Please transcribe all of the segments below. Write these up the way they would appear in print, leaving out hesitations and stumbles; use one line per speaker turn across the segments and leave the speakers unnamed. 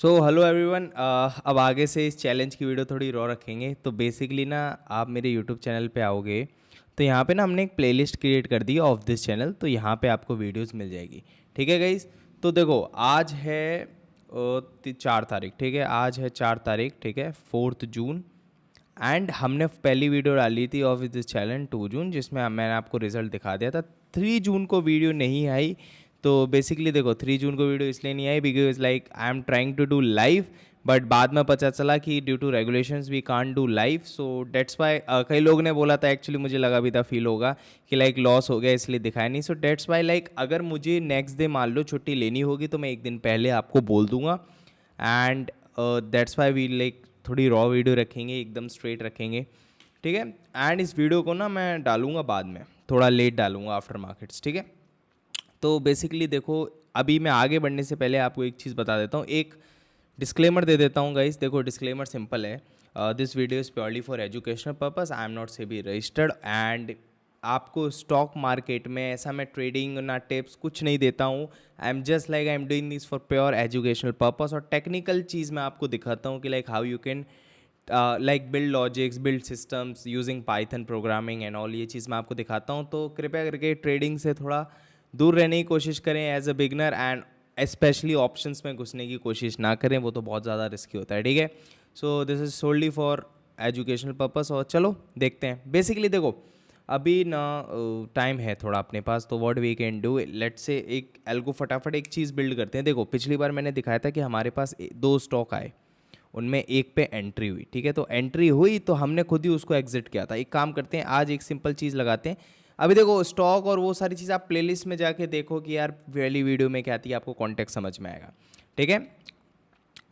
So hello everyone. अब आगे से इस चैलेंज की वीडियो थोड़ी रॉ रखेंगे। तो बेसिकली ना आप मेरे यूट्यूब चैनल पे आओगे तो यहाँ पे ना हमने एक प्लेलिस्ट क्रिएट कर दी है ऑफ दिस चैनल। तो यहाँ पे आपको वीडियोस मिल जाएगी। ठीक है गाइस। तो देखो आज है 4 तारीख। ठीक है, आज है 4 तारीख। ठीक है, 4 जून। एंड हमने पहली वीडियो डाली थी ऑफ दिस चैलेंज 2 जून, जिसमें मैंने आपको रिजल्ट दिखा दिया था। 3 जून को वीडियो नहीं आई। तो बेसिकली देखो 3 जून को वीडियो इसलिए नहीं आई because like I am trying to do live, but बाद में पता चला कि due to regulations we can't do live. So that's why कई लोग ने बोला था, एक्चुअली मुझे लगा भी था, फील होगा कि लाइक लॉस हो गया इसलिए दिखाया नहीं। सो डेट्स वाई लाइक अगर मुझे नेक्स्ट डे मान लो छुट्टी लेनी होगी तो मैं एक दिन पहले आपको बोल दूंगा। And that's why we like थोड़ी रॉ वीडियो रखेंगे, एकदम स्ट्रेट रखेंगे। ठीक है। एंड इस वीडियो को ना मैं डालूंगा बाद में, थोड़ा लेट डालूंगा आफ्टर मार्केट्स। ठीक है। तो बेसिकली देखो, अभी मैं आगे बढ़ने से पहले आपको एक चीज़ बता देता हूँ, एक डिस्क्लेमर दे देता हूँ गाइस। देखो डिस्क्लेमर सिंपल है। This video is purely for educational purpose. I am not SEBI registered. And आपको स्टॉक मार्केट में ऐसा मैं ट्रेडिंग ना टिप्स कुछ नहीं देता हूँ। I am just like I am doing this for pure educational purpose. और टेक्निकल चीज़ मैं आपको दिखाता हूँ कि like how you can like build logics, build systems using Python programming and all. ये चीज़ मैं आपको दिखाता हूँ। तो कृपया करके ट्रेडिंग से थोड़ा दूर रहने की कोशिश करें as a beginner. And specially options में घुसने की कोशिश ना करें, वो तो बहुत ज़्यादा रिस्की होता है। ठीक है। So this is solely for educational purpose. और चलो देखते हैं। बेसिकली देखो अभी ना टाइम है थोड़ा अपने पास, तो what we can do, let's say एक एल्गो फटाफट एक चीज़ बिल्ड करते हैं। देखो पिछली बार मैंने दिखाया था कि हमारे पास 2 स्टॉक आए, उनमें एक पे एंट्री हुई। ठीक है, तो एंट्री हुई तो हमने खुद ही उसको एग्जिट किया था। एक काम करते हैं, आज एक सिंपल चीज़ लगाते हैं। अभी देखो स्टॉक और वो सारी चीज़ आप प्लेलिस्ट में जाके देखो कि यार पहली वीडियो में क्या थी, आपको कॉन्टेक्स्ट समझ में आएगा। ठीक है।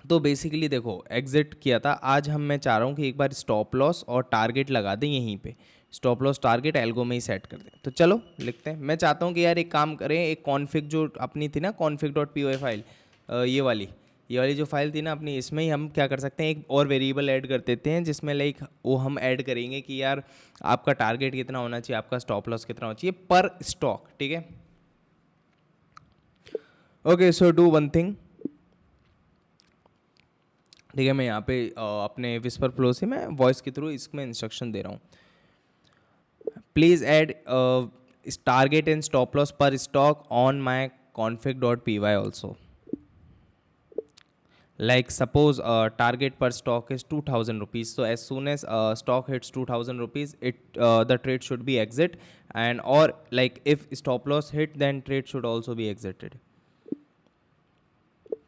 तो बेसिकली देखो एग्जिट किया था। आज मैं चाह रहा हूँ कि एक बार स्टॉप लॉस और टारगेट लगा दें यहीं पे। स्टॉप लॉस टारगेट एल्गो में ही सेट कर दें। तो चलो लिखते हैं। मैं चाहता हूँ कि यार एक काम करें, एक कॉन्फ़िग जो अपनी थी ना, config.py फाइल, ये वाली जो फाइल थी ना अपनी, इसमें ही हम क्या कर सकते हैं, एक और वेरिएबल ऐड कर देते हैं जिसमें लाइक वो हम ऐड करेंगे कि यार आपका टारगेट कितना होना चाहिए, आपका स्टॉप लॉस कितना होना चाहिए पर स्टॉक। ठीक है। Okay, so do one thing. ठीक है, मैं यहाँ पे अपने विस्पर फ्लो से मैं वॉइस के थ्रू इसमें इंस्ट्रक्शन दे रहा हूँ। Please add target and stop loss पर stock on my config.py also. Like suppose target per stock is 2000 rupees, so as soon as stock hits 2000 rupees, the trade should be exit. And or like if stop loss hit, then trade should also be exited.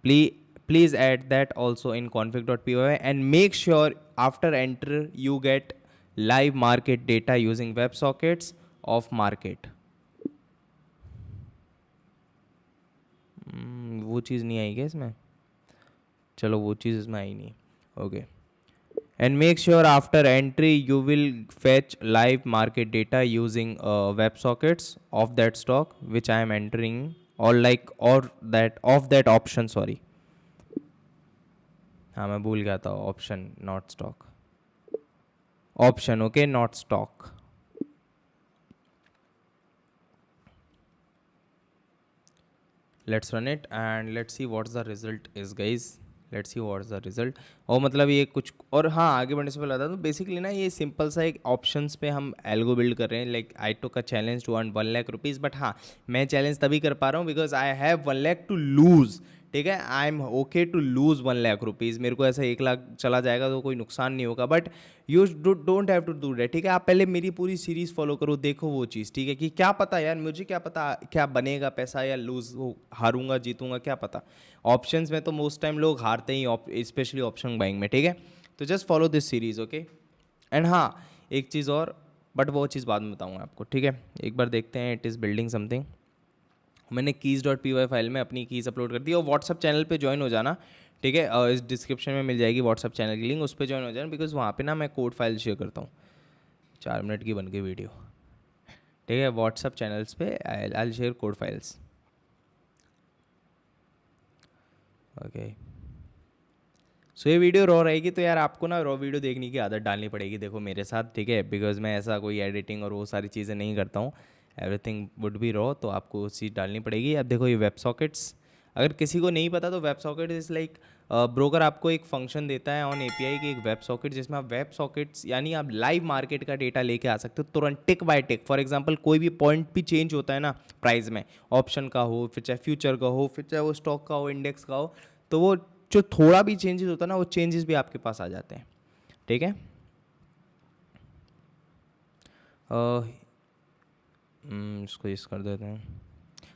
Please add that also in config.py and make sure after enter you get live market data using WebSockets of market. वो चीज़ नहीं आई क्या इसमें? चलो वो चीज़ इसमें आई नहीं। Okay. And make sure after entry you will fetch live market data using WebSockets of that stock which I am entering, or like or that of that option, sorry। हाँ मैं भूल गया था, epsilon naught stock, option, okay, not stock. Let's run it and let's see what's the result is guys. Let's see what's the result. और मतलब ये कुछ और, हाँ आगे बढ़ने से पहले बता दूँ, बेसिकली ना ये सिंपल सा एक ऑप्शंस पे हम एल्गो बिल्ड कर रहे हैं। Like I took a challenge to earn 1 lakh rupees, but हाँ मैं चैलेंज तभी कर पा रहा हूँ because I have 1 lakh to lose. ठीक है, I am okay to lose 1 lakh rupees. मेरे को ऐसा 1 लाख चला जाएगा तो कोई नुकसान नहीं होगा, but you don't have to do that. ठीक है, आप पहले मेरी पूरी सीरीज़ फॉलो करो, देखो वो चीज़। ठीक है, कि क्या पता यार, मुझे क्या पता क्या बनेगा पैसा या लूज़ हो, हारूंगा जीतूंगा क्या पता। ऑप्शंस में तो मोस्ट टाइम लोग हारते ही, स्पेशली ऑप्शन बाइंग में। ठीक है, तो just follow this series, okay. And हाँ एक चीज़ और, बट वो चीज़ बाद में बताऊँगा आपको। ठीक है, एक बार देखते हैं। It is building something. मैंने keys.py फाइल में अपनी कीज़ अपलोड कर दी। और व्हाट्सअप चैनल पे ज्वाइन हो जाना। ठीक है, इस डिस्क्रिप्शन में मिल जाएगी व्हाट्सअप चैनल की लिंक, उस पर ज्वाइन हो जाना बिकॉज वहाँ पे ना मैं कोड फाइल शेयर करता हूँ। 4 मिनट की बन गई वीडियो। ठीक है, व्हाट्सअप चैनल्स पे I share code files. Okay, so ये वीडियो रॉ रहेगी तो यार आपको ना रॉ वीडियो देखने की आदत डालनी पड़ेगी, देखो मेरे साथ। ठीक है, बिकॉज मैं ऐसा कोई एडिटिंग और वो सारी चीज़ें नहीं करता हूँ। एवरीथिंग वुड बी रॉ, तो आपको वो चीज़ डालनी पड़ेगी। अब देखो ये वेब सॉकेट्स, अगर किसी को नहीं पता तो web socket is like broker आपको एक फंक्शन देता है ऑन एपीआई की, एक वेब सॉकेट, जिसमें आप वेब सॉकेट्स यानी आप लाइव मार्केट का डेटा लेके आ सकते हो तुरंत, टिक बाय टिक। फॉर एग्जांपल कोई भी पॉइंट भी चेंज होता है ना प्राइस में, ऑप्शन का हो, फिर चाहे फ्यूचर का हो, फिर चाहे वो स्टॉक का हो, इंडेक्स का हो, तो वो जो थोड़ा भी चेंजेस होता है ना, वो चेंजेस भी आपके पास आ जाते हैं। ठीक है, इसको इस कर देते हैं।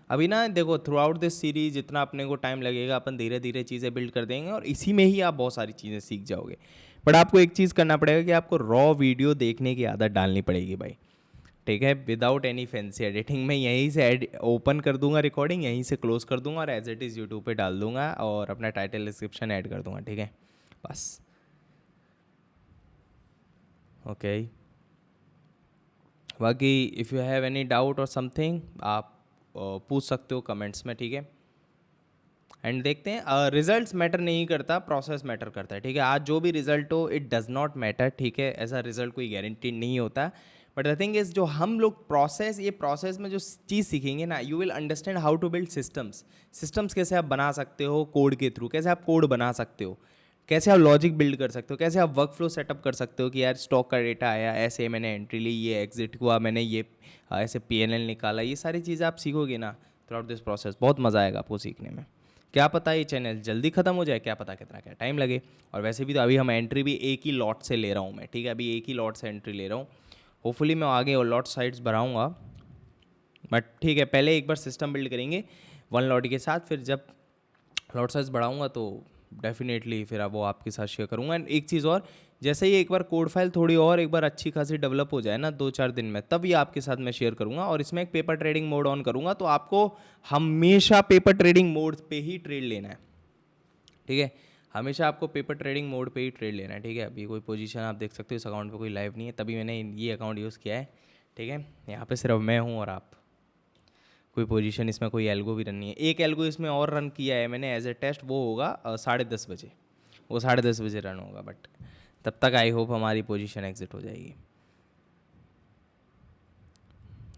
अभी ना देखो, थ्रू आउट दिस सीरीज जितना अपने को टाइम लगेगा, अपन धीरे धीरे चीज़ें बिल्ड कर देंगे और इसी में ही आप बहुत सारी चीज़ें सीख जाओगे। बट आपको एक चीज़ करना पड़ेगा कि आपको रॉ वीडियो देखने की आदत डालनी पड़ेगी भाई। ठीक है, विदाउट एनी फैंसी एडिटिंग। मैं यहीं से ओपन कर दूंगा रिकॉर्डिंग, यहीं से क्लोज कर दूंगा और एज इट इज़ यूट्यूब पे डाल दूंगा और अपना टाइटल डिस्क्रिप्शन ऐड कर दूंगा। ठीक है, बस। ओके, बाकी if you have any doubt और समथिंग, आप पूछ सकते हो कमेंट्स में। ठीक है, एंड देखते हैं। रिजल्ट्स मैटर नहीं करता, प्रोसेस मैटर करता है। ठीक है, आज जो भी रिजल्ट हो, इट डज़ नॉट मैटर। ठीक है, ऐसा रिजल्ट कोई गारंटी नहीं होता। बट द थिंग इज, जो हम लोग प्रोसेस, ये प्रोसेस में जो चीज़ सीखेंगे ना, you will understand how to build systems. Systems कैसे आप बना सकते हो कोड के थ्रू, कैसे आप कोड बना सकते हो, कैसे आप लॉजिक बिल्ड कर सकते हो, कैसे आप वर्क फ्लो सेटअप कर सकते हो कि यार स्टॉक का डेटा आया, ऐसे मैंने एंट्री ली, ये एग्जिट हुआ, मैंने ये ऐसे पीएनएल निकाला। ये सारी चीज़ें आप सीखोगे ना थ्रू आउट दिस प्रोसेस, बहुत मज़ा आएगा आपको सीखने में। क्या पता ये चैनल जल्दी ख़त्म हो जाए, क्या पता कितना क्या टाइम लगे। और वैसे भी तो अभी हम एंट्री भी एक ही लॉट से ले रहा हूँ मैं। ठीक है, अभी एक ही लॉट से एंट्री ले रहा हूँ। होपफुली मैं आगे और लॉट साइड्स बढ़ाऊँगा, बट ठीक है, पहले एक बार सिस्टम बिल्ड करेंगे वन लॉट के साथ। फिर जब लॉट साइज बढ़ाऊंगा तो डेफिनेटली फिर अब वो आपके साथ शेयर करूंगा। एंड एक चीज़ और, जैसे ही एक बार कोड फाइल थोड़ी और एक बार अच्छी खासी डेवलप हो जाए ना 2-4 दिन में, तब ये आपके साथ मैं शेयर करूंगा। और इसमें एक पेपर ट्रेडिंग मोड ऑन करूंगा, तो आपको हमेशा पेपर ट्रेडिंग मोड पे ही ट्रेड लेना है। ठीक है, हमेशा आपको पेपर ट्रेडिंग मोड पे ही ट्रेड लेना है। ठीक है, अभी कोई पोजीशन आप देख सकते हो, इस अकाउंट पे कोई लाइव नहीं है, तभी मैंने ये अकाउंट यूज़ किया है। ठीक है, यहाँ पे सिर्फ मैं हूँ और आप। कोई पोजीशन इसमें, कोई एल्गो भी रन नहीं है। एक एल्गो इसमें और रन किया है मैंने एज ए टेस्ट, वो होगा 10:30 बजे। वो 10:30 बजे रन होगा, बट तब तक आई होप हमारी पोजीशन एग्जिट हो जाएगी।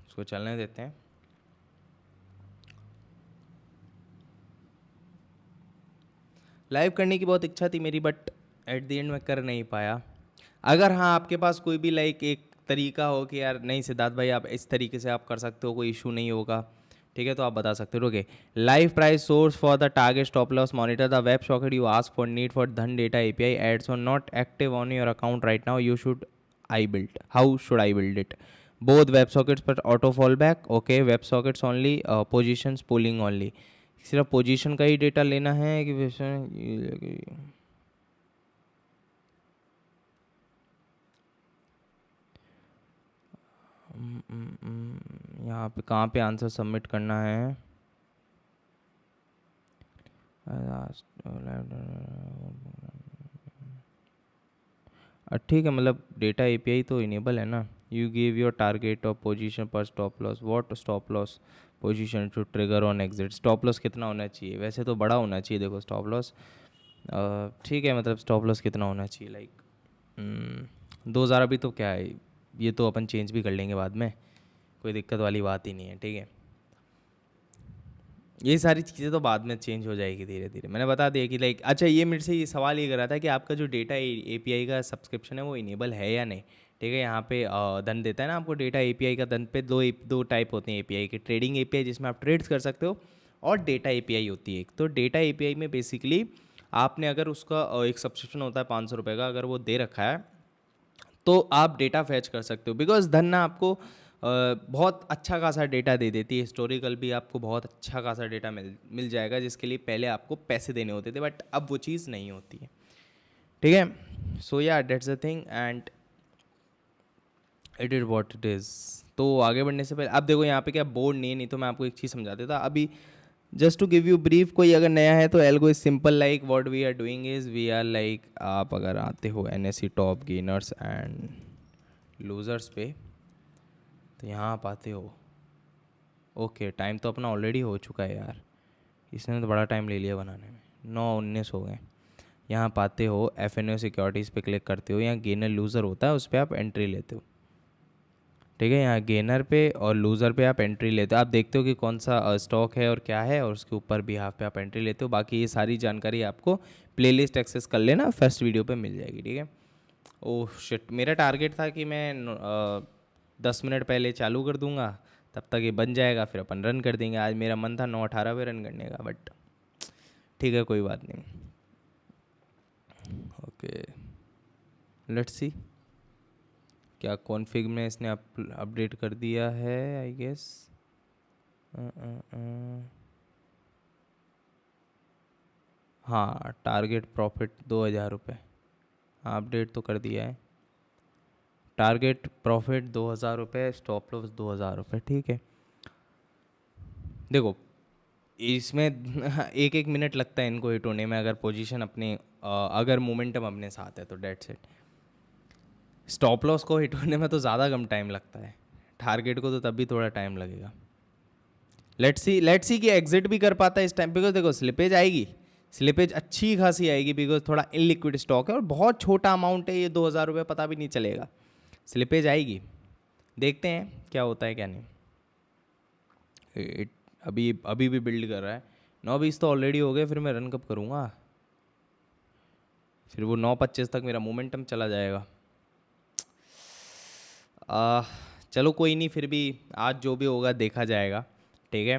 उसको चलने देते हैं। लाइव करने की बहुत इच्छा थी मेरी, बट एट द एंड मैं कर नहीं पाया। अगर हाँ आपके पास कोई भी लाइक एक तरीका हो कि यार नहीं सिद्धार्थ भाई, आप इस तरीके से आप कर सकते हो, कोई इशू नहीं होगा, ठीक है, तो आप बता सकते हो। Okay, live price source for the target stop loss monitor the web socket you ask for need for Dhan data API adds on not active on your account right now, you should I build, how should I build it, both web sockets पर auto fall back. Okay, web sockets only, positions pulling only. सिर्फ position का ही data लेना है कि यहाँ पे कहाँ पे आंसर सबमिट करना है? ठीक है, मतलब डेटा एपीआई तो इनेबल है ना। यू गिव योर टारगेट और पोजीशन पर stop loss, what stop loss position to trigger on exit. Stop loss कितना होना चाहिए? वैसे तो बड़ा होना चाहिए, देखो स्टॉप लॉस। ठीक है, मतलब स्टॉप लॉस कितना होना चाहिए, लाइक 2,000। अभी तो क्या है, ये तो अपन चेंज भी कर लेंगे बाद में, कोई दिक्कत वाली बात ही नहीं है। ठीक है, ये सारी चीज़ें तो बाद में चेंज हो जाएगी धीरे धीरे। मैंने बता दिया कि लाइक, अच्छा ये मेरे से ये सवाल ये कर रहा था कि आपका जो डेटा एपीआई का सब्सक्रिप्शन है वो इनेबल है या नहीं। ठीक है, यहाँ पे धन देता है ना आपको डेटा एपीआई का। धन पे दो टाइप होते हैं एपीआई के, ट्रेडिंग एपीआई जिसमें आप ट्रेड्स कर सकते हो, और डेटा एपीआई होती है एक। तो डेटा एपीआई में बेसिकली आपने अगर उसका एक सब्सक्रिप्शन होता है 500 रुपये का, अगर वो दे रखा है तो आप डेटा फैच कर सकते हो। बिकॉज धन ना आपको बहुत अच्छा खासा डेटा दे देती है, हिस्टोरिकल भी आपको बहुत अच्छा खासा डेटा मिल जाएगा, जिसके लिए पहले आपको पैसे देने होते थे, बट अब वो चीज़ नहीं होती है। ठीक है, so yeah that's the thing and it is what it is. तो आगे बढ़ने से पहले अब देखो यहाँ पे क्या बोर्ड नहीं तो मैं आपको एक चीज़ समझा देता अभी। Just to give you brief, कोई अगर नया है तो algo is simple, like what we are doing is we are like, आप अगर आते हो NSC top gainers and losers पे, तो यहाँ आप आते हो। ओके, टाइम तो अपना ऑलरेडी हो चुका है यार, इसने तो बड़ा टाइम ले लिया बनाने में, 9:19 हो गए। यहाँ पाते हो एफ एन ओ सिक्योरिटीज़ पे क्लिक करते हो, यहाँ गेनर लूज़र होता है, उस पर आप एंट्री लेते हो। ठीक है। यहाँ गेनर पे और लूज़र पे आप एंट्री लेते हो, आप देखते हो कि कौन सा स्टॉक है और क्या है, और उसके ऊपर भी हाफ पे आप एंट्री लेते हो। बाकी ये सारी जानकारी आपको प्लेलिस्ट एक्सेस कर लेना, फर्स्ट वीडियो पे मिल जाएगी। ठीक है। ओह शिट, मेरा टारगेट था कि मैं 10 मिनट पहले चालू कर दूंगा, तब तक ये बन जाएगा, फिर अपन रन कर देंगे। आज मेरा मन था 9:18 पे रन करने का, बट ठीक है, कोई बात नहीं। ओके, लेट्स सी क्या कॉन्फ़िग में इसने अपडेट कर दिया है, आई गेस। हाँ, टारगेट प्रॉफिट 2,000 रुपये, हाँ अपडेट तो कर दिया है। टारगेट प्रॉफिट 2,000 रुपये, स्टॉप लॉस 2,000 रुपये। ठीक है। देखो इसमें एक एक मिनट लगता है इनको हिट होने में, अगर पोजीशन अपने अगर मोमेंटम अपने साथ है तो डेट्स इट। स्टॉप लॉस को हिट होने में तो ज़्यादा कम टाइम लगता है, टारगेट को तो तब भी थोड़ा टाइम लगेगा। लेट्स सी कि एग्जिट भी कर पाता है इस टाइम, बिकॉज देखो स्लिपेज आएगी, स्लिपेज अच्छी खासी आएगी, बिकॉज थोड़ा इनलिक्विड स्टॉक है और बहुत छोटा अमाउंट है ये, 2,000 रुपये, पता भी नहीं चलेगा। स्लिपेज आएगी, देखते हैं क्या होता है क्या नहीं। अभी अभी भी बिल्ड कर रहा है। 9:20 तो ऑलरेडी हो गए, फिर मैं रन कब करूँगा? फिर वो 9:25 तक मेरा मोमेंटम चला जाएगा। आ, चलो कोई नहीं, फिर भी आज जो भी होगा देखा जाएगा। ठीक है।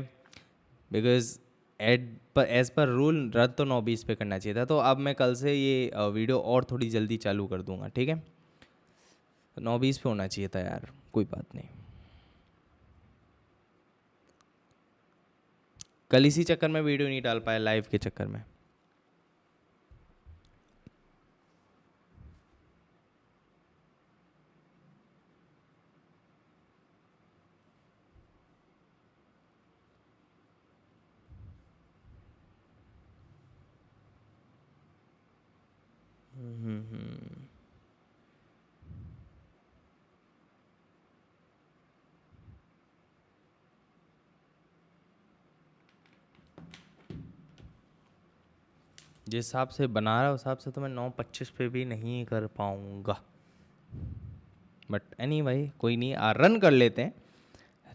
बिकॉज एज पर रूल रद्द तो 9:20 पे करना चाहिए था, तो अब मैं कल से ये वीडियो और थोड़ी जल्दी चालू कर दूंगा। ठीक है। 9:20 पे होना चाहिए था यार, कोई बात नहीं। कल इसी चक्कर में वीडियो नहीं डाल पाया, लाइव के चक्कर में। जिस हिसाब से बना रहा है उस हिसाब से तो मैं 9:25 पे भी नहीं कर पाऊँगा, बट एनी भाई कोई नहीं, रन कर लेते हैं।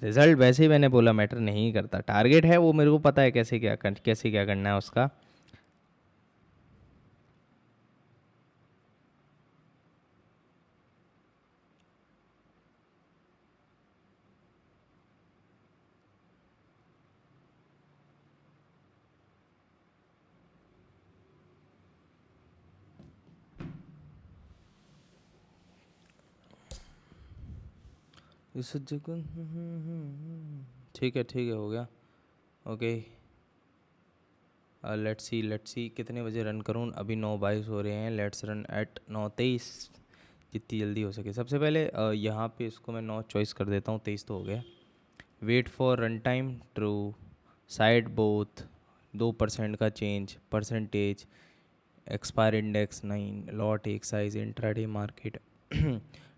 रिजल्ट वैसे ही मैंने बोला मैटर नहीं करता, टारगेट है वो मेरे को पता है कैसे क्या करना है उसका। इस जगह ठीक है हो गया। ओके, लेट्स सी कितने बजे रन करूँ। अभी 9:22 हो रहे हैं, लेट्स रन एट 9:23, जितनी जल्दी हो सके। सबसे पहले यहाँ पे इसको मैं 9 चॉइस कर देता हूँ, 23 तो हो गया। Wait for run time true, side both 2% का change, percentage, expire index 9, lot एक size, intraday market,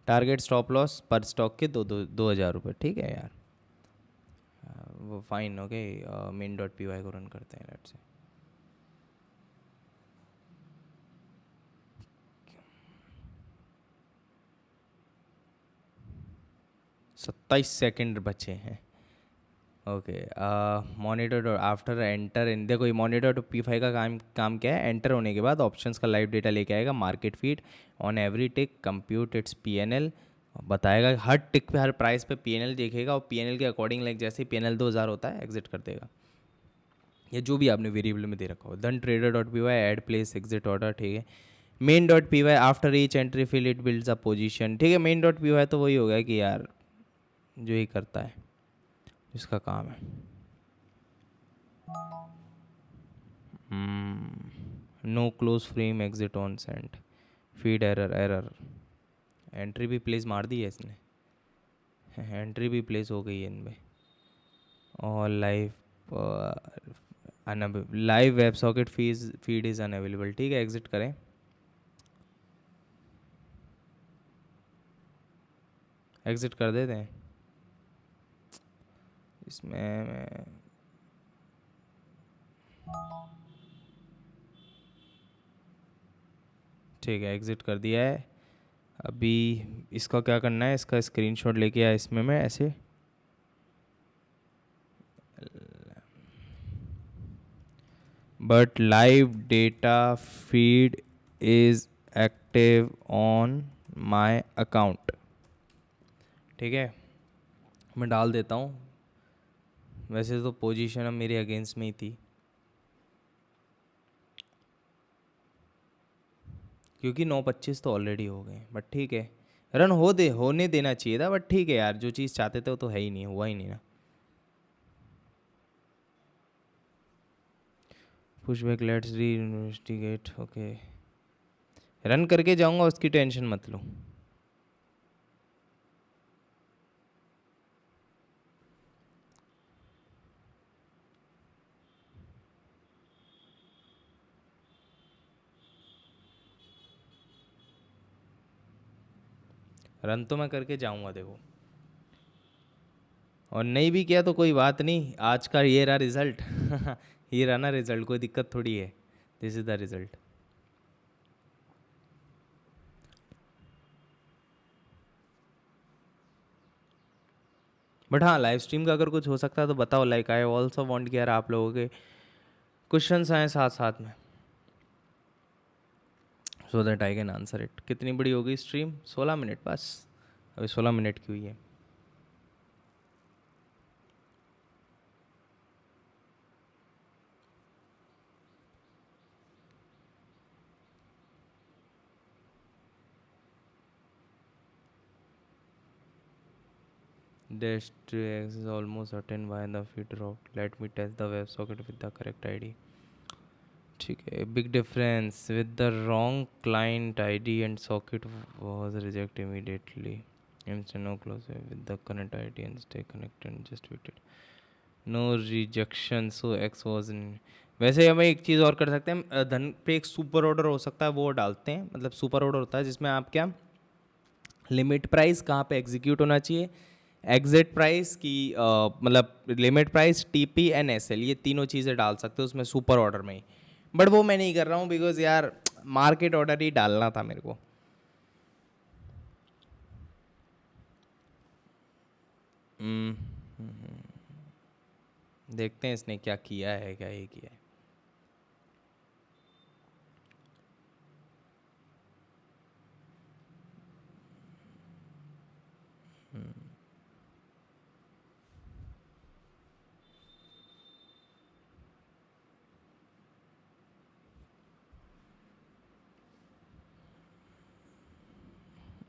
target stop loss पर स्टॉक के 2,000 रुपये। ठीक है यार, वो फाइन। ओके, main.py को रन करते हैं, लेट्स से। 27 सेकंड बचे हैं। Okay, monitor after enter in, देखो ये monitor.py का काम क्या है, एंटर होने के बाद ऑप्शंस का लाइव डेटा लेके आएगा, market feed on every tick compute it's PNL, बताएगा हर टिक पे हर प्राइस पे पीएनएल देखेगा, और पीएनएल के अकॉर्डिंग लाइक जैसे ही पीएनएल 2,000 होता है एग्जिट कर देगा, या जो भी आपने वेरिएबल में दे रखा हो। Then trader.py add place exit order. ठीक है। main.py after each entry fill it builds a position. ठीक है, main.py तो वही हो गया कि यार जो ही करता है, जिसका काम है। No close frame exit on send, feed error, entry भी प्लेस मार दी है इसने, एंट्री भी प्लेस हो गई है इनमें। और live web socket feed is unavailable. ठीक है, एग्जिट करें, एग्जिट कर देते हैं इसमें मैं। ठीक है, एग्जिट कर दिया है। अभी इसका क्या करना है, इसका स्क्रीनशॉट लेके आया इसमें मैं ऐसे, but live data feed is active on my account. ठीक है, मैं डाल देता हूँ। वैसे तो पोजीशन अब मेरे अगेंस्ट में ही थी, क्योंकि 9:25 तो ऑलरेडी हो गए, बट ठीक है, रन होने देना चाहिए था, बट ठीक है यार, जो चीज़ चाहते थे वो तो है ही नहीं, हुआ ही नहीं ना। पुश बैक, लेट्स री इन्वेस्टिगेट। ओके, रन करके जाऊंगा, उसकी टेंशन मत लो। रन तो मैं करके जाऊंगा देखो, और नहीं भी किया तो कोई बात नहीं, आज का ये रहा रिजल्ट। ये रहा ना रिजल्ट, कोई दिक्कत थोड़ी है, this is the result. But हाँ, लाइव स्ट्रीम का अगर कुछ हो सकता है तो बताओ, लाइक आई ऑल्सो वांट कि यार आप लोगों के क्वेश्चंस आए साथ साथ में, so that I can answer it. कितनी बड़ी हो गई स्ट्रीम? 16 मिनट बस, अभी 16 मिनट की हुई है। Dash to X is almost certain why the feed dropped. Let me test the WebSocket with the correct ID. ठीक है, big difference with the wrong client ID and socket was rejected immediately. Instant no close with the current ID and stay connected and just waited. No rejection, so X was in. वैसे हमें एक चीज़ और कर सकते हैं, धन पे एक सुपर ऑर्डर हो सकता है, वो डालते हैं। मतलब सुपर ऑर्डर होता है जिसमें आप क्या, लिमिट प्राइस कहाँ पे एग्जीक्यूट होना चाहिए, एग्जिट प्राइस की, मतलब limit price, TP and SL, ये तीनों चीज़ें डाल सकते हो उसमें सुपर ऑर्डर में ही। बट वो मैं नहीं कर रहा हूँ, बिकॉज यार मार्केट ऑर्डर ही डालना था मेरे को। देखते हैं इसने क्या किया है, क्या ये किया है।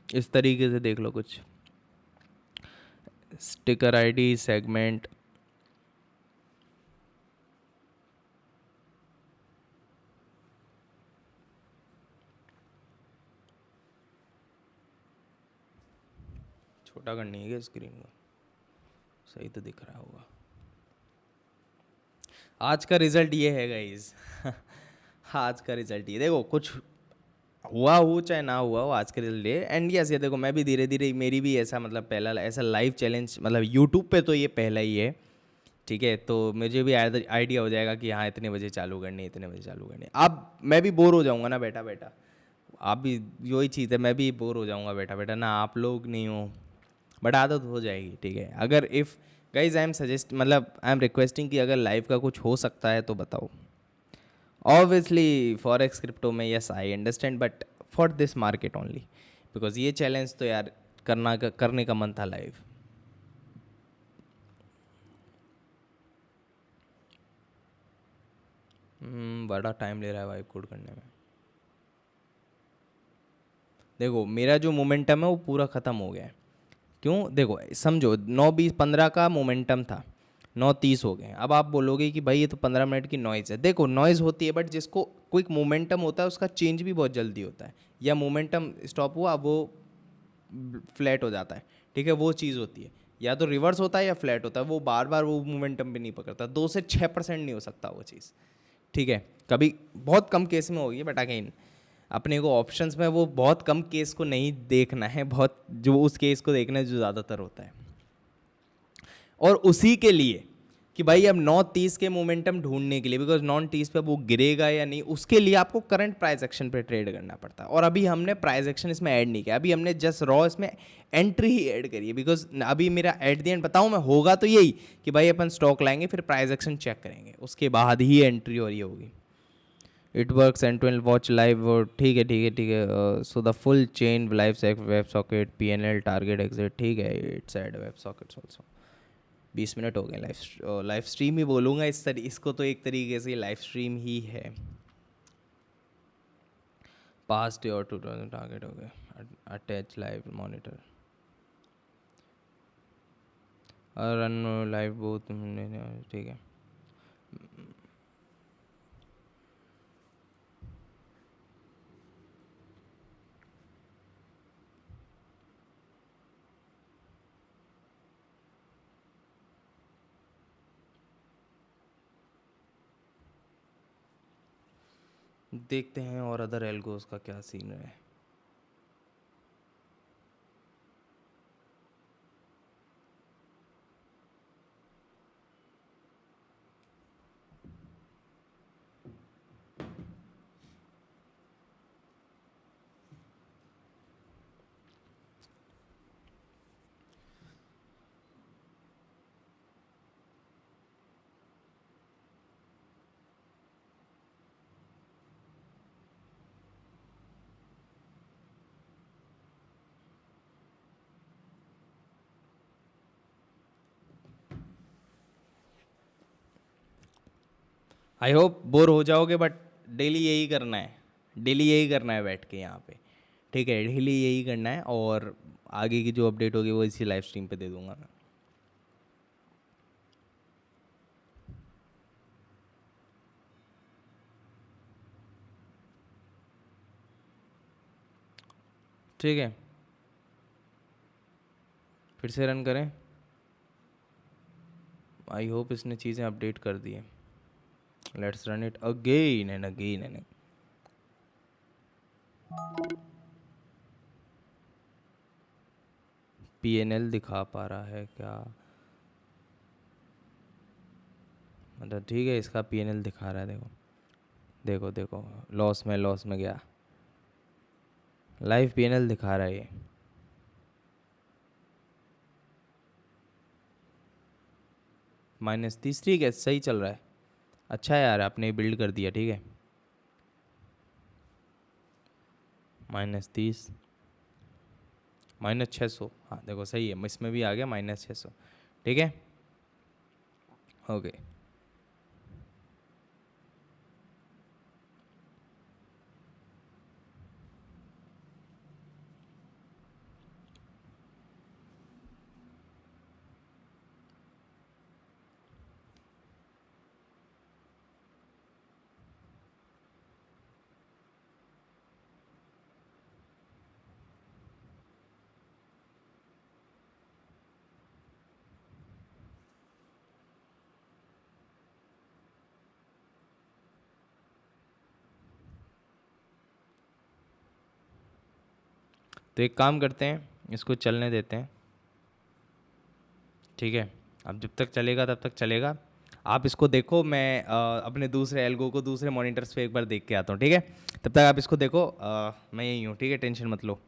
इस तरीके से देख लो कुछ, स्टिकर आईडी, सेगमेंट, छोटा करनी है स्क्रीन को, सही तो दिख रहा होगा। आज का रिजल्ट ये है गाइस। आज का रिजल्ट ये देखो, कुछ हुआ हो चाहे ना हुआ हो, आज का रिजल्ट ये। एंड यस, ये देखो मैं भी धीरे धीरे, मेरी भी ऐसा मतलब पहला ऐसा लाइव चैलेंज, मतलब यूट्यूब पे तो ये पहला ही है। ठीक है, तो मुझे भी आइडिया हो जाएगा कि हाँ इतने बजे चालू करनी, इतने बजे चालू करनी। अब मैं भी बोर हो जाऊँगा ना बैठा बैठा, आप भी वही चीज़ है, मैं भी बोर हो जाऊँगा बैठा बैठा ना, आप लोग नहीं हो, बट आदत हो जाएगी। ठीक है, अगर if guys I am suggest, मतलब आई एम रिक्वेस्टिंग कि अगर लाइव का कुछ हो सकता है तो बताओ। ऑब्वियसली फॉरेक्स क्रिप्टो में yes I understand, but for this market only, because ये चैलेंज तो यार करने का मन था लाइव। बड़ा टाइम ले रहा है वाइप कोड करने में। देखो मेरा जो मोमेंटम है वो पूरा ख़त्म हो गया है। क्यों? देखो समझो 9:20-15 का मोमेंटम था, 9:30 हो गए। अब आप बोलोगे कि भाई ये तो 15 मिनट की नॉइज़ है। देखो नॉइज़ होती है, बट जिसको क्विक मोमेंटम होता है उसका चेंज भी बहुत जल्दी होता है, या मोमेंटम स्टॉप हुआ वो फ्लैट हो जाता है। ठीक है, वो चीज़ होती है, या तो रिवर्स होता है या फ्लैट होता है, वो बार बार वो मोमेंटम भी नहीं पकड़ता। 2 से 6% नहीं हो सकता वो चीज़। ठीक है, कभी बहुत कम केस में होगी, बट अगेन अपने को ऑप्शंस में वो बहुत कम केस को नहीं देखना है, बहुत जो उस केस को देखना है जो ज़्यादातर होता है। और उसी के लिए कि भाई अब 9:30 के मोमेंटम ढूंढने के लिए, बिकॉज 9:30 पे वो गिरेगा या नहीं, उसके लिए आपको करंट प्राइस एक्शन पे ट्रेड करना पड़ता है। और अभी हमने प्राइस एक्शन इसमें ऐड नहीं किया, अभी हमने जस्ट रॉ इसमें एंट्री ही ऐड करी है। बिकॉज अभी मेरा एट द एंड बताऊँ मैं, होगा तो यही कि भाई अपन स्टॉक लाएंगे, फिर प्राइस एक्शन चेक करेंगे, उसके बाद ही एंट्री और ये होगी। It works and to watch live, ठीक है ठीक है ठीक है। So the full chain live web socket PNL target exit, ठीक है, it's add web sockets also. 20 minute हो गए। लाइव स्ट्रीम ही बोलूँगा इसको तो एक तरीके से लाइव स्ट्रीम ही है। पास्ट और 2000 टारगेट हो गए। Attach live monitor run live बहुत, ठीक है। देखते हैं और अदर एल्गोस का क्या सीन है। आई होप बोर हो जाओगे, बट डेली यही करना है, डेली यही करना है बैठ के यहाँ पे, ठीक है, डेली यही करना है। और आगे की जो अपडेट होगी वो इसी लाइव स्ट्रीम पे दे दूंगा मैं। ठीक है, फिर से रन करें। आई होप इसने चीज़ें अपडेट कर दी है। Let's run it again and again and. PNL दिखा पा रहा है क्या? मतलब ठीक है, इसका PNL दिखा रहा है, देखो देखो देखो, लॉस में गया, लाइव PNL दिखा रहा है ये। -30, ठीक है, सही चल रहा है। अच्छा है यार, आपने बिल्ड कर दिया, ठीक है। -30, -600, हाँ देखो सही है, इसमें भी आ गया -600, ठीक है, ओके। तो एक काम करते हैं, इसको चलने देते हैं, ठीक है। अब जब तक चलेगा तब तक चलेगा। आप इसको देखो, मैं अपने दूसरे एल्गो को दूसरे मॉनिटर्स पे एक बार देख के आता हूँ, ठीक है। तब तक आप इसको देखो, मैं यहीं हूँ, ठीक है, टेंशन मत लो।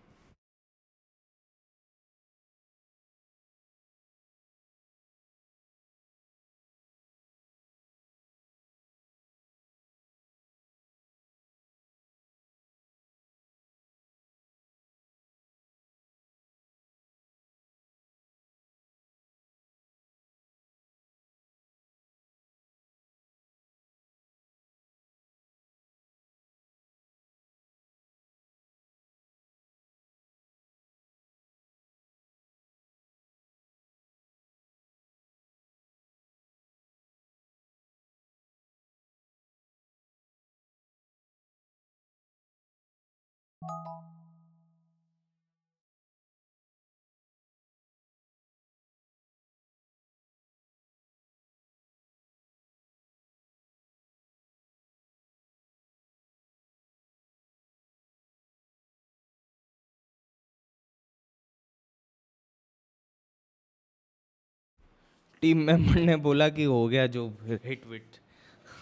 टीम मेंबर ने बोला कि हो गया जो हिट विट।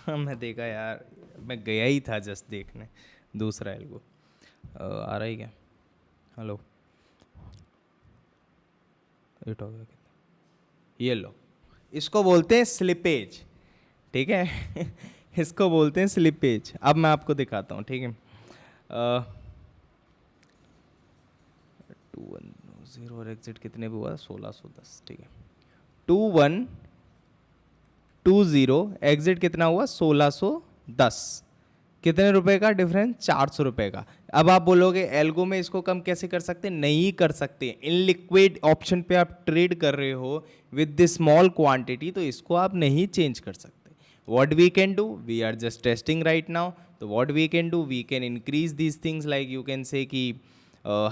मैं देखा यार, मैं गया ही था जस्ट देखने दूसरा एल्गो। आ रहा ही क्या? हेलो, हिट हो गया कितना? ये लो, इसको बोलते हैं स्लिपेज, ठीक है। इसको बोलते हैं स्लिपेज। अब मैं आपको दिखाता हूँ, ठीक है। 210 और एग्जिट कितने पे हुआ? 1610, ठीक है। 2120 एग्जिट कितना हुआ? 1610। कितने रुपए का डिफरेंस? 400 रुपए का। अब आप बोलोगे एल्गो में इसको कम कैसे कर सकते हैं? नहीं कर सकते। इन लिक्विड ऑप्शन पे आप ट्रेड कर रहे हो विद द स्मॉल क्वांटिटी, तो इसको आप नहीं चेंज कर सकते। what we can do, we are just testing right now. तो what we can do, we can increase these things, like you can say कि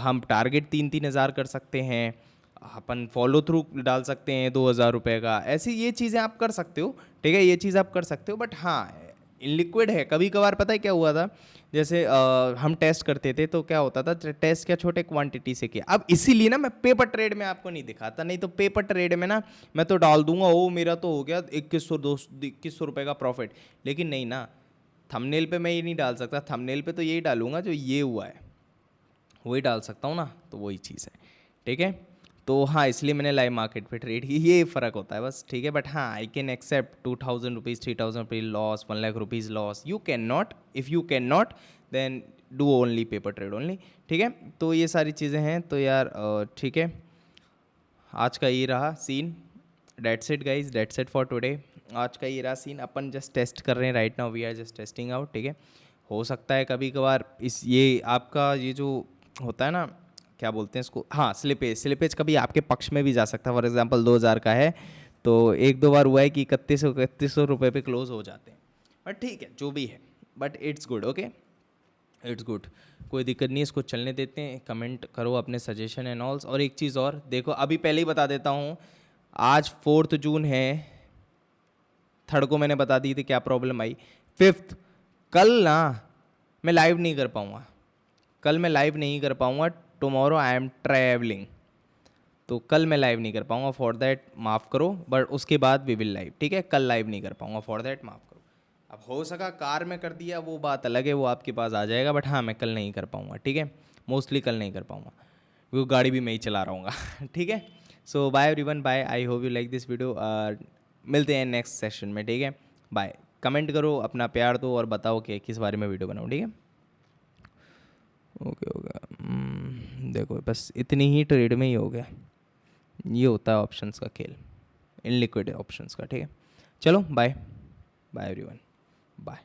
हम टारगेट 3,000 कर सकते हैं, अपन फॉलो थ्रू डाल सकते हैं 2,000 रुपये का। ऐसी ये चीज़ें आप कर सकते हो, ठीक है, ये चीज़ आप कर सकते हो। बट हाँ, इन लिक्विड है। कभी कभार पता है क्या हुआ था, जैसे हम टेस्ट करते थे तो क्या होता था, टेस्ट क्या छोटे क्वांटिटी से किया। अब इसीलिए ना मैं पेपर ट्रेड में आपको नहीं दिखाता, नहीं तो पेपर ट्रेड में ना मैं तो डाल दूंगा ओ मेरा तो हो गया 2100 रुपये का प्रॉफिट। लेकिन नहीं ना, थंबनेल पे मैं ये नहीं डाल सकता। थंबनेल पे तो यही डालूंगा जो ये हुआ है, वही डाल सकता हूँ ना, तो वही चीज़ है, ठीक है। तो हाँ, इसलिए मैंने लाइव मार्केट पे ट्रेड की, ये फ़र्क होता है बस, ठीक है। बट हाँ, I can accept 2,000 rupees 3,000 rupees loss, 1,00,000 rupees loss. You can not, if you can not then do only paper trade only, ठीक है। तो ये सारी चीज़ें हैं। तो यार ठीक है, आज का ये रहा scene. That's it guys, that's it for today. आज का ये रहा सीन। अपन जस्ट टेस्ट कर रहे हैं right now, we are just testing out, ठीक है। हो सकता है कभी कभार इस ये आपका ये जो होता है ना, क्या बोलते हैं इसको, हाँ स्लिपेज, स्लिपेज कभी आपके पक्ष में भी जा सकता है। फॉर एग्जांपल 2,000 का है तो एक दो बार हुआ है कि 3100 रुपये पे क्लोज हो जाते हैं। बट ठीक है, जो भी है, but it's good, okay, it's good, कोई दिक्कत नहीं है। इसको चलने देते हैं। कमेंट करो अपने सजेशन एंड ऑल्स। और एक चीज़ और देखो, अभी पहले ही बता देता हूँ, आज 4 जून है, 3 को मैंने बता दी थी क्या प्रॉब्लम आई। 5 कल ना मैं लाइव नहीं कर पाऊँगा, कल मैं लाइव नहीं कर पाऊँगा। टुमारो आई एम ट्रैवलिंग, तो कल मैं लाइव नहीं कर पाऊँगा, फॉर दैट माफ़ करो। बट उसके बाद वी विल लाइव, ठीक है। कल लाइव नहीं कर पाऊँगा, फॉर दैट माफ़ करो। अब हो सका कार में कर दिया, वो बात अलग है, वो आपके पास आ जाएगा। बट हाँ, मैं कल नहीं कर पाऊँगा, ठीक है, मोस्टली कल नहीं कर पाऊँगा, वो गाड़ी भी मैं ही चला रहा हूँ। ठीक है। So bye everyone, bye. I hope you like this video. मिलते हैं नेक्स्ट सेशन में, ठीक है। बाय। कमेंट करो, अपना प्यार दो और बताओ कि किस बारे में वीडियो बनाऊँ, ठीक है। ओके ओके, देखो बस इतनी ही ट्रेड में ही हो गया। ये होता है ऑप्शंस का खेल, इन लिक्विड ऑप्शंस का, ठीक है। चलो बाय, बाय एवरीवन, बाय।